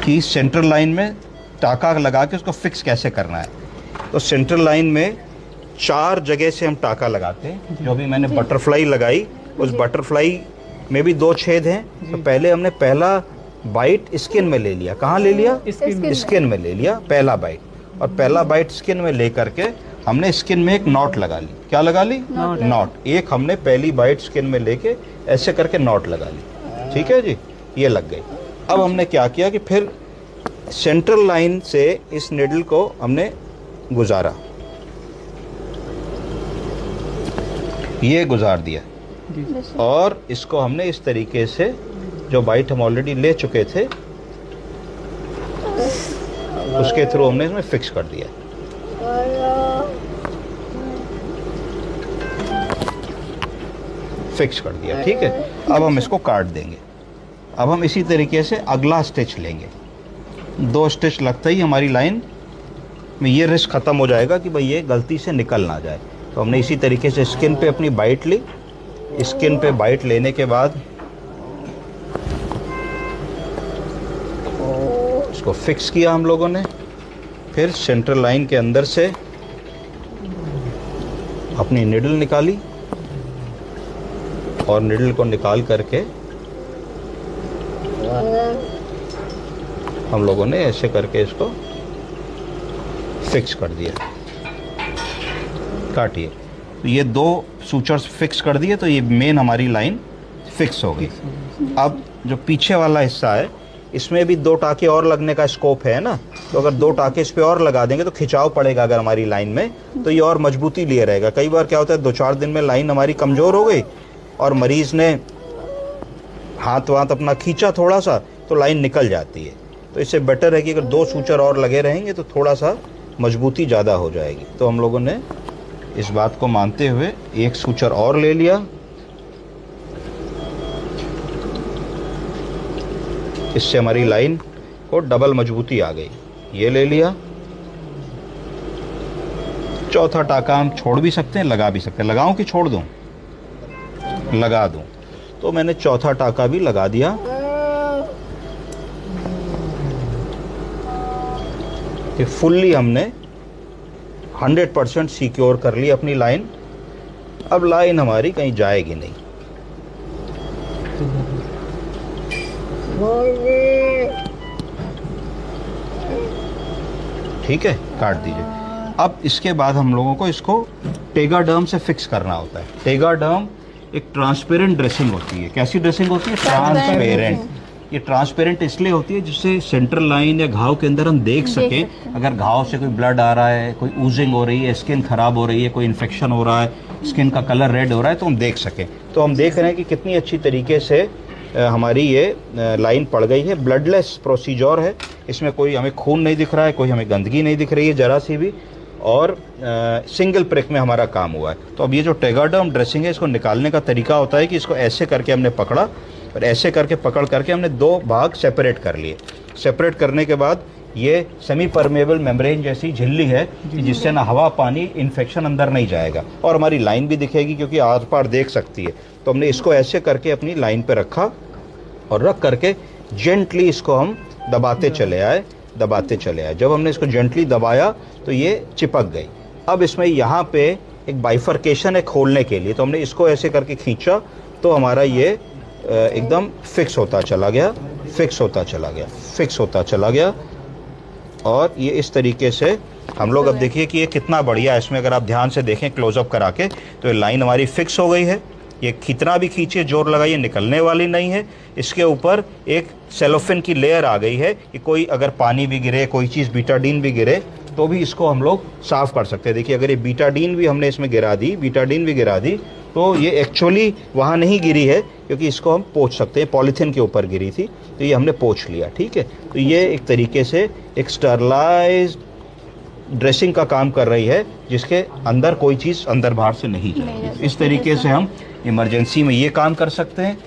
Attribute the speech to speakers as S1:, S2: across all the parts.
S1: कि central line में टाका लगा के उसको फिक्स कैसे करना है। तो सेंट्रल लाइन में 4 जगह से हम टाका लगाते हैं। जो भी मैंने बटरफ्लाई लगाई, उस बटरफ्लाई में भी 2 छेद हैं। तो पहले हमने पहला बाइट स्किन में ले लिया। कहाँ ले लिया? स्किन में ले लिया पहला बाइट। और पहला बाइट स्किन में ले करके हमने स्किन में एक नॉट लगा ली। क्या लगा ली? नॉट। एक हमने पहली बाइट स्किन में लेके ऐसे करके नॉट लगा ली। ठीक है जी, ये लग गई। अब हमने क्या किया कि फिर सेंट्रल लाइन से इस निडल को हमने गुजारा, ये गुजार दिया, और इसको हमने इस तरीके से जो बाइट हम ऑलरेडी ले चुके थे उसके थ्रू हमने इसमें फिक्स कर दिया। फिक्स कर दिया, ठीक है। अब हम इसको काट देंगे। अब हम इसी तरीके से अगला स्टिच लेंगे। 2 स्टिच लगते ही हमारी लाइन में ये रिस्क ख़त्म हो जाएगा कि भाई ये गलती से निकल ना जाए। तो हमने इसी तरीके से स्किन पे अपनी बाइट ली। स्किन पे बाइट लेने के बाद इसको फिक्स किया हम लोगों ने। फिर सेंट्रल लाइन के अंदर से अपनी निडल निकाली और निडल को निकाल करके हम लोगों ने ऐसे करके इसको फिक्स कर दिया। काटिए। तो ये 2 सूचर्स फिक्स कर दिए, तो ये मेन हमारी लाइन फिक्स हो गई। अब जो पीछे वाला हिस्सा है इसमें भी 2 टाके और लगने का स्कोप है ना। तो अगर 2 टाके इस पे और लगा देंगे तो खिंचाव पड़ेगा अगर हमारी लाइन में, तो ये और मजबूती लिए रहेगा। कई बार क्या होता है 2-4 दिन में लाइन हमारी कमज़ोर हो गई और मरीज़ ने हाथ वाथ अपना खींचा थोड़ा सा तो लाइन निकल जाती है। तो इससे बेटर है कि अगर 2 सूचर और लगे रहेंगे तो थोड़ा सा मजबूती ज़्यादा हो जाएगी। तो हम लोगों ने इस बात को मानते हुए 1 सूचर और ले लिया। इससे हमारी लाइन को डबल मजबूती आ गई। ये ले लिया। चौथा टाका हम छोड़ भी सकते हैं, लगा भी सकते हैं। लगाऊं कि छोड़ दूं? लगा दूं। तो मैंने चौथा टाका भी लगा दिया। कि फुल्ली हमने 100% सिक्योर कर ली अपनी लाइन। अब लाइन हमारी कहीं जाएगी नहीं। ठीक है, काट दीजिए। अब इसके बाद हम लोगों को इसको टेगाडर्म से फिक्स करना होता है। टेगाडर्म एक ट्रांसपेरेंट ड्रेसिंग होती है। कैसी ड्रेसिंग होती है? ट्रांसपेरेंट। ये ट्रांसपेरेंट इसलिए होती है जिससे सेंट्रल लाइन या घाव के अंदर हम देख सकें। अगर घाव से कोई ब्लड आ रहा है, कोई ऊजिंग हो रही है, स्किन खराब हो रही है, कोई इन्फेक्शन हो रहा है, स्किन का कलर रेड हो रहा है, तो हम देख सकें। तो हम देख रहे हैं कि कितनी अच्छी तरीके से हमारी ये लाइन पड़ गई है। ब्लडलेस प्रोसीजर है। इसमें कोई हमें खून नहीं दिख रहा है, कोई हमें गंदगी नहीं दिख रही है ज़रा सी भी, और सिंगल प्रिक में हमारा काम हुआ है। तो अब ये जो टेगाडर्म ड्रेसिंग है, इसको निकालने का तरीका होता है कि इसको ऐसे करके हमने पकड़ा और ऐसे करके पकड़ करके हमने 2 भाग सेपरेट कर लिए। सेपरेट करने के बाद ये सेमी परमेबल मेम्ब्रेन जैसी झिल्ली है कि जिससे ना हवा पानी इन्फेक्शन अंदर नहीं जाएगा और हमारी लाइन भी दिखेगी क्योंकि आर पार देख सकती है। तो हमने इसको ऐसे करके अपनी लाइन पे रखा और रख करके जेंटली इसको हम दबाते चले आए। जब हमने इसको जेंटली दबाया तो ये चिपक गई। अब इसमें यहाँ पे एक बाइफर्केशन है खोलने के लिए, तो हमने इसको ऐसे करके खींचा तो हमारा ये एकदम फिक्स होता चला गया। और ये इस तरीके से हम लोग, अब देखिए कि ये कितना बढ़िया है। इसमें अगर आप ध्यान से देखें क्लोजअप करा के तो ये लाइन हमारी फिक्स हो गई है। ये कितना भी खींचे, जोर लगाइए, निकलने वाली नहीं है। इसके ऊपर एक सेलोफिन की लेयर आ गई है कि कोई अगर पानी भी गिरे, कोई चीज़ बीटाडीन भी गिरे तो भी इसको हम लोग साफ़ कर सकते हैं। देखिए अगर ये बीटाडीन भी हमने इसमें गिरा दी तो ये एक्चुअली वहाँ नहीं गिरी है क्योंकि इसको हम पोंछ सकते हैं। पॉलीथीन के ऊपर गिरी थी तो ये हमने पोंछ लिया। ठीक है, तो ये एक तरीके से एक स्टरलाइज्ड ड्रेसिंग का काम कर रही है जिसके अंदर कोई चीज़ अंदर बाहर से नहीं जाएगी। इस तरीके से हम इमरजेंसी में ये काम कर सकते हैं।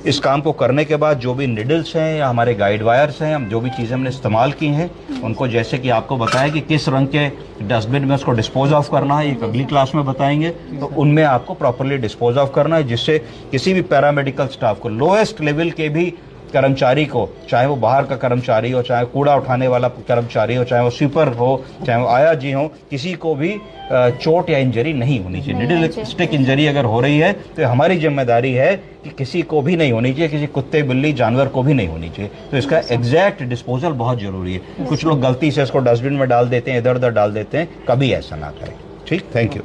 S1: इस काम को करने के बाद जो भी निडल्स हैं या हमारे गाइड वायर्स हैं, हम जो भी चीज़ें हमने इस्तेमाल की हैं उनको, जैसे कि आपको बताया कि किस रंग के डस्टबिन में उसको डिस्पोज ऑफ करना है, एक अगली क्लास में बताएंगे। तो उनमें आपको प्रॉपरली डिस्पोज ऑफ करना है जिससे किसी भी पैरामेडिकल स्टाफ को, लोएस्ट लेवल के भी कर्मचारी को, चाहे वो बाहर का कर्मचारी हो, चाहे कूड़ा उठाने वाला कर्मचारी हो, चाहे वो स्वीपर हो, चाहे वो आया जी हो, किसी को भी चोट या इंजरी नहीं होनी चाहिए। निडल स्टिक इंजरी अगर हो रही है तो हमारी जिम्मेदारी है कि किसी को भी नहीं होनी चाहिए, किसी कुत्ते बिल्ली जानवर को भी नहीं होनी चाहिए। तो इसका एग्जैक्ट डिस्पोजल बहुत जरूरी है। कुछ लोग गलती से इसको डस्टबिन में डाल देते हैं, इधर उधर डाल देते हैं, कभी ऐसा ना करें। ठीक, थैंक यू।